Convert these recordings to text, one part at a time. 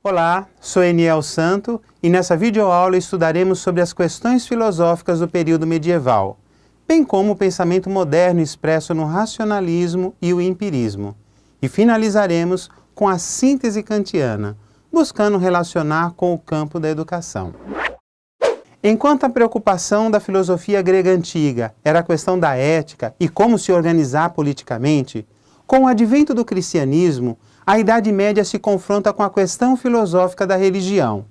Olá, sou Eniel Santo e nessa videoaula estudaremos sobre as questões filosóficas do período medieval, bem como o pensamento moderno expresso no racionalismo e o empirismo. E finalizaremos com a síntese kantiana, buscando relacionar com o campo da educação. Enquanto a preocupação da filosofia grega antiga era a questão da ética e como se organizar politicamente, com o advento do cristianismo, a Idade Média se confronta com a questão filosófica da religião,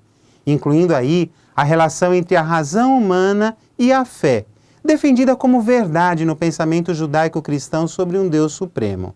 incluindo aí a relação entre a razão humana e a fé, defendida como verdade no pensamento judaico-cristão sobre um Deus supremo.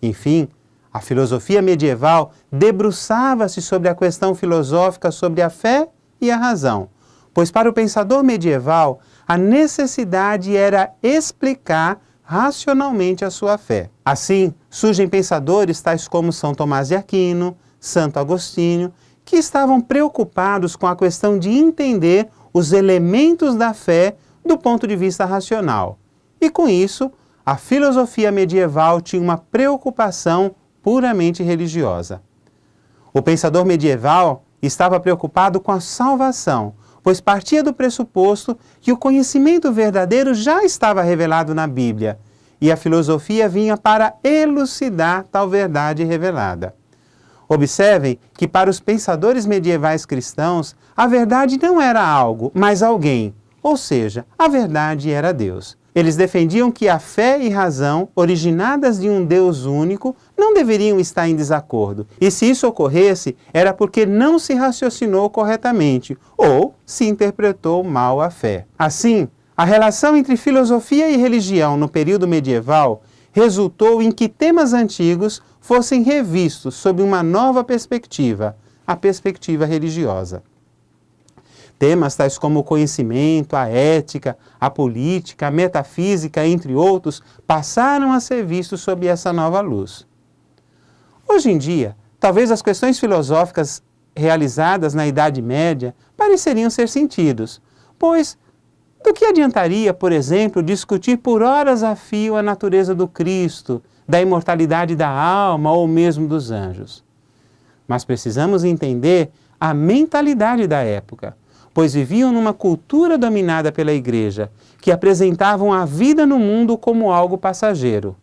Enfim, a filosofia medieval debruçava-se sobre a questão filosófica sobre a fé e a razão, pois para o pensador medieval a necessidade era explicar racionalmente a sua fé. Assim, surgem pensadores tais como São Tomás de Aquino, Santo Agostinho, que estavam preocupados com a questão de entender os elementos da fé do ponto de vista racional. E com isso, a filosofia medieval tinha uma preocupação puramente religiosa. O pensador medieval estava preocupado com a salvação, pois partia do pressuposto que o conhecimento verdadeiro já estava revelado na Bíblia, e a filosofia vinha para elucidar tal verdade revelada. Observem que para os pensadores medievais cristãos, a verdade não era algo, mas alguém, ou seja, a verdade era Deus. Eles defendiam que a fé e razão, originadas de um Deus único, não deveriam estar em desacordo. E se isso ocorresse, era porque não se raciocinou corretamente ou se interpretou mal a fé. Assim, a relação entre filosofia e religião no período medieval resultou em que temas antigos fossem revistos sob uma nova perspectiva, a perspectiva religiosa. Temas tais como o conhecimento, a ética, a política, a metafísica, entre outros, passaram a ser vistos sob essa nova luz. Hoje em dia, talvez as questões filosóficas realizadas na Idade Média pareceriam ser sentidos, pois do que adiantaria, por exemplo, discutir por horas a fio a natureza do Cristo, da imortalidade da alma ou mesmo dos anjos? Mas precisamos entender a mentalidade da época, pois viviam numa cultura dominada pela Igreja, que apresentavam a vida no mundo como algo passageiro.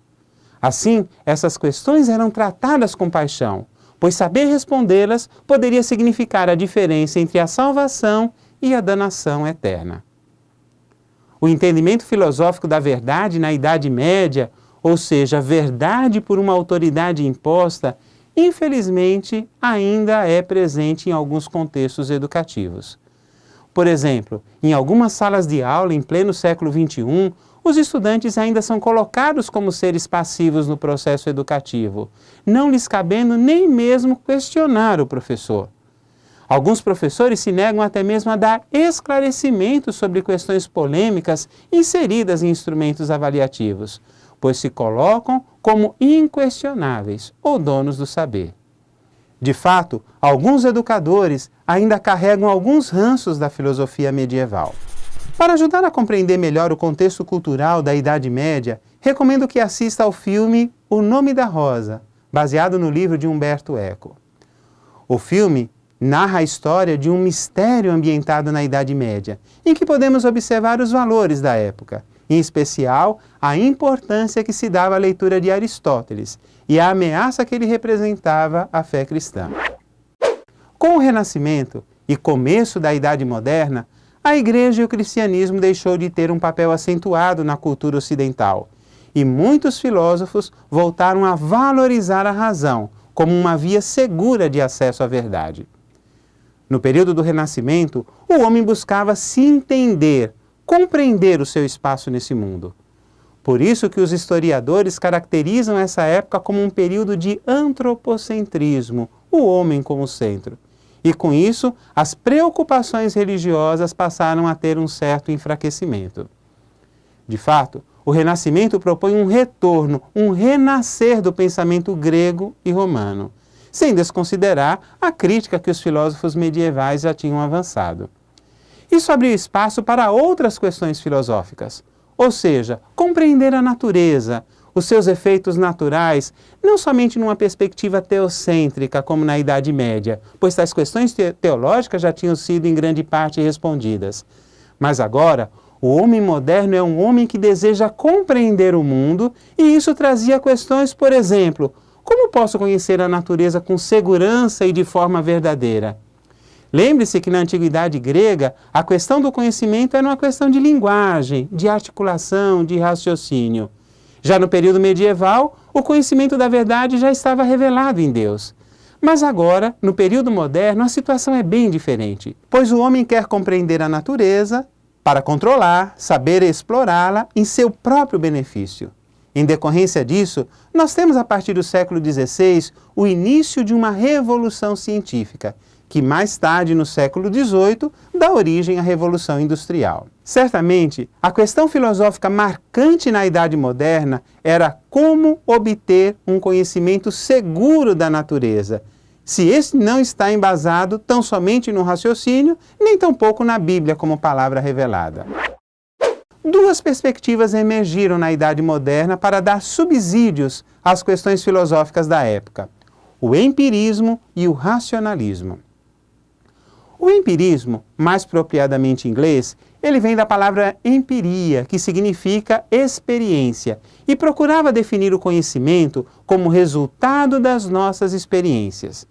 Assim, essas questões eram tratadas com paixão, pois saber respondê-las poderia significar a diferença entre a salvação e a danação eterna. O entendimento filosófico da verdade na Idade Média, ou seja, verdade por uma autoridade imposta, infelizmente ainda é presente em alguns contextos educativos. Por exemplo, em algumas salas de aula em pleno século XXI, os estudantes ainda são colocados como seres passivos no processo educativo, não lhes cabendo nem mesmo questionar o professor. Alguns professores se negam até mesmo a dar esclarecimentos sobre questões polêmicas inseridas em instrumentos avaliativos, pois se colocam como inquestionáveis ou donos do saber. De fato, alguns educadores ainda carregam alguns ranços da filosofia medieval. Para ajudar a compreender melhor o contexto cultural da Idade Média, recomendo que assista ao filme O Nome da Rosa, baseado no livro de Umberto Eco. O filme narra a história de um mistério ambientado na Idade Média, em que podemos observar os valores da época, em especial a importância que se dava à leitura de Aristóteles e a ameaça que ele representava à fé cristã. Com o Renascimento e começo da Idade Moderna, a Igreja e o cristianismo deixou de ter um papel acentuado na cultura ocidental, e muitos filósofos voltaram a valorizar a razão como uma via segura de acesso à verdade. No período do Renascimento, o homem buscava se entender, compreender o seu espaço nesse mundo. Por isso que os historiadores caracterizam essa época como um período de antropocentrismo, o homem como centro. E com isso, as preocupações religiosas passaram a ter um certo enfraquecimento. De fato, o Renascimento propõe um retorno, um renascer do pensamento grego e romano, sem desconsiderar a crítica que os filósofos medievais já tinham avançado. Isso abriu espaço para outras questões filosóficas, ou seja, compreender a natureza, os seus efeitos naturais, não somente numa perspectiva teocêntrica, como na Idade Média, pois tais questões teológicas já tinham sido em grande parte respondidas. Mas agora, o homem moderno é um homem que deseja compreender o mundo, e isso trazia questões, por exemplo, como posso conhecer a natureza com segurança e de forma verdadeira? Lembre-se que na antiguidade grega, a questão do conhecimento era uma questão de linguagem, de articulação, de raciocínio. Já no período medieval, o conhecimento da verdade já estava revelado em Deus. Mas agora, no período moderno, a situação é bem diferente, pois o homem quer compreender a natureza para controlar, saber explorá-la em seu próprio benefício. Em decorrência disso, nós temos a partir do século XVI o início de uma revolução científica, que mais tarde, no século XVIII, dá origem à Revolução Industrial. Certamente, a questão filosófica marcante na Idade Moderna era como obter um conhecimento seguro da natureza, se esse não está embasado tão somente no raciocínio, nem tampouco na Bíblia como palavra revelada. Duas perspectivas emergiram na Idade Moderna para dar subsídios às questões filosóficas da época: o empirismo e o racionalismo. O empirismo, mais propriamente em inglês, ele vem da palavra empiria, que significa experiência, e procurava definir o conhecimento como resultado das nossas experiências.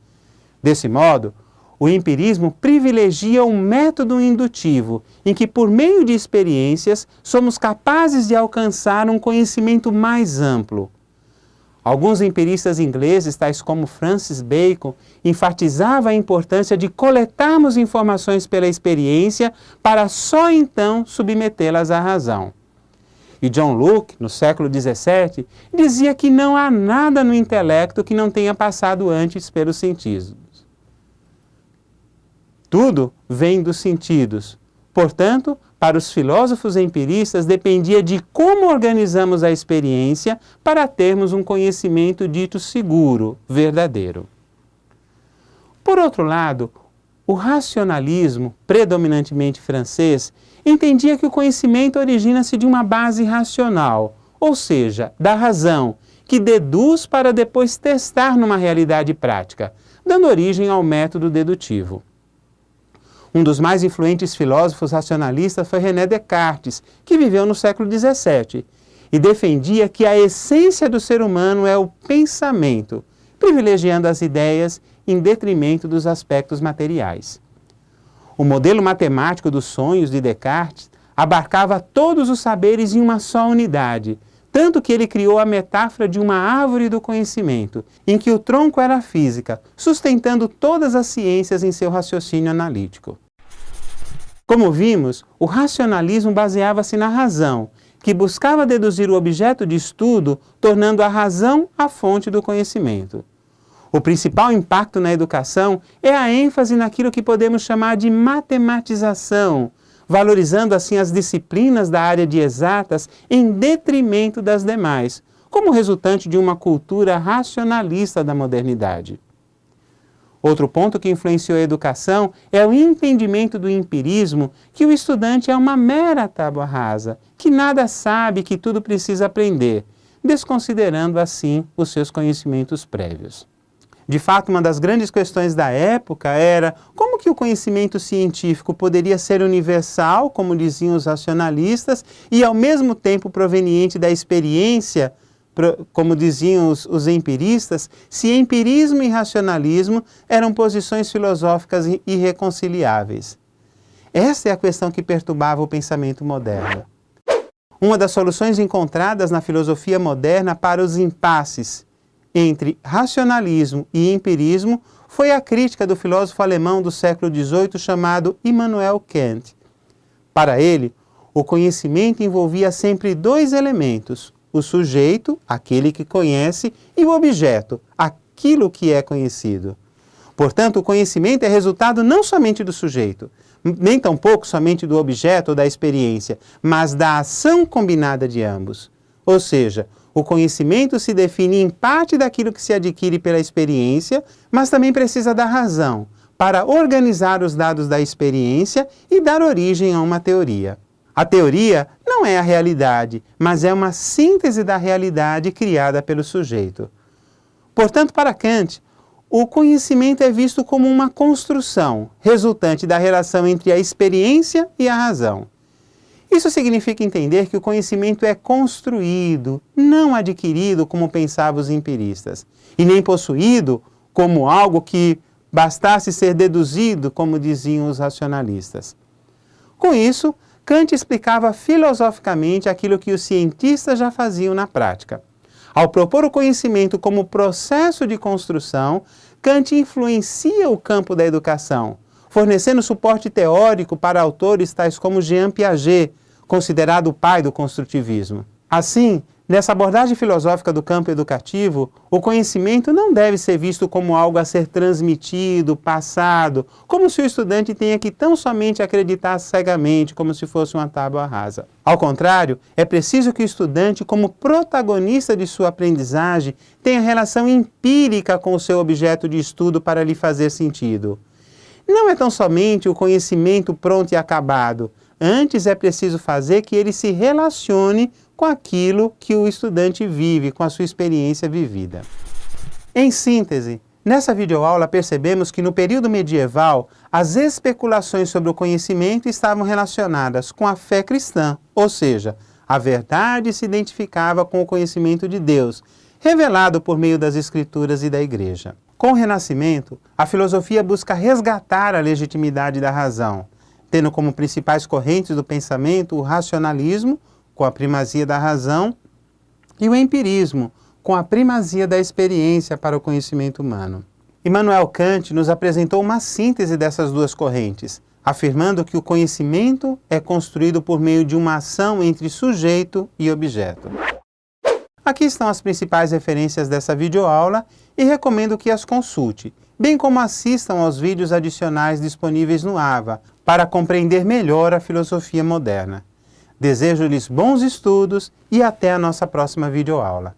Desse modo, o empirismo privilegia um método indutivo, em que, por meio de experiências, somos capazes de alcançar um conhecimento mais amplo. Alguns empiristas ingleses, tais como Francis Bacon, enfatizavam a importância de coletarmos informações pela experiência para só então submetê-las à razão. E John Locke, no século XVII, dizia que não há nada no intelecto que não tenha passado antes pelos sentidos. Tudo vem dos sentidos. Portanto, para os filósofos empiristas, dependia de como organizamos a experiência para termos um conhecimento dito seguro, verdadeiro. Por outro lado, o racionalismo, predominantemente francês, entendia que o conhecimento origina-se de uma base racional, ou seja, da razão, que deduz para depois testar numa realidade prática, dando origem ao método dedutivo. Um dos mais influentes filósofos racionalistas foi René Descartes, que viveu no século XVII, e defendia que a essência do ser humano é o pensamento, privilegiando as ideias em detrimento dos aspectos materiais. O modelo matemático dos sonhos de Descartes abarcava todos os saberes em uma só unidade, tanto que ele criou a metáfora de uma árvore do conhecimento, em que o tronco era a física, sustentando todas as ciências em seu raciocínio analítico. Como vimos, o racionalismo baseava-se na razão, que buscava deduzir o objeto de estudo, tornando a razão a fonte do conhecimento. O principal impacto na educação é a ênfase naquilo que podemos chamar de matematização, valorizando assim as disciplinas da área de exatas em detrimento das demais, como resultante de uma cultura racionalista da modernidade. Outro ponto que influenciou a educação é o entendimento do empirismo, que o estudante é uma mera tábua rasa, que nada sabe, que tudo precisa aprender, desconsiderando assim os seus conhecimentos prévios. De fato, uma das grandes questões da época era como que o conhecimento científico poderia ser universal, como diziam os racionalistas, e ao mesmo tempo proveniente da experiência, como diziam os empiristas, se empirismo e racionalismo eram posições filosóficas irreconciliáveis. Essa é a questão que perturbava o pensamento moderno. Uma das soluções encontradas na filosofia moderna para os impasses entre racionalismo e empirismo foi a crítica do filósofo alemão do século XVIII chamado Immanuel Kant. Para ele, o conhecimento envolvia sempre dois elementos: o sujeito, aquele que conhece, e o objeto, aquilo que é conhecido. Portanto, o conhecimento é resultado não somente do sujeito, nem tampouco somente do objeto ou da experiência, mas da ação combinada de ambos. Ou seja, o conhecimento se define em parte daquilo que se adquire pela experiência, mas também precisa da razão para organizar os dados da experiência e dar origem a uma teoria. A teoria não é a realidade, mas é uma síntese da realidade criada pelo sujeito. Portanto, para Kant, o conhecimento é visto como uma construção resultante da relação entre a experiência e a razão. Isso significa entender que o conhecimento é construído, não adquirido como pensavam os empiristas, e nem possuído como algo que bastasse ser deduzido, como diziam os racionalistas. Com isso, Kant explicava filosoficamente aquilo que os cientistas já faziam na prática. Ao propor o conhecimento como processo de construção, Kant influencia o campo da educação, fornecendo suporte teórico para autores tais como Jean Piaget, considerado o pai do construtivismo. Assim, nessa abordagem filosófica do campo educativo, o conhecimento não deve ser visto como algo a ser transmitido, passado, como se o estudante tenha que tão somente acreditar cegamente, como se fosse uma tábua rasa. Ao contrário, é preciso que o estudante, como protagonista de sua aprendizagem, tenha relação empírica com o seu objeto de estudo para lhe fazer sentido. Não é tão somente o conhecimento pronto e acabado, antes é preciso fazer que ele se relacione com aquilo que o estudante vive, com a sua experiência vivida. Em síntese, nessa videoaula percebemos que no período medieval, as especulações sobre o conhecimento estavam relacionadas com a fé cristã, ou seja, a verdade se identificava com o conhecimento de Deus, revelado por meio das Escrituras e da Igreja. Com o Renascimento, a filosofia busca resgatar a legitimidade da razão, tendo como principais correntes do pensamento o racionalismo, com a primazia da razão, e o empirismo, com a primazia da experiência para o conhecimento humano. Immanuel Kant nos apresentou uma síntese dessas duas correntes, afirmando que o conhecimento é construído por meio de uma ação entre sujeito e objeto. Aqui estão as principais referências dessa videoaula e recomendo que as consulte, bem como assistam aos vídeos adicionais disponíveis no AVA, para compreender melhor a filosofia moderna. Desejo-lhes bons estudos e até a nossa próxima videoaula.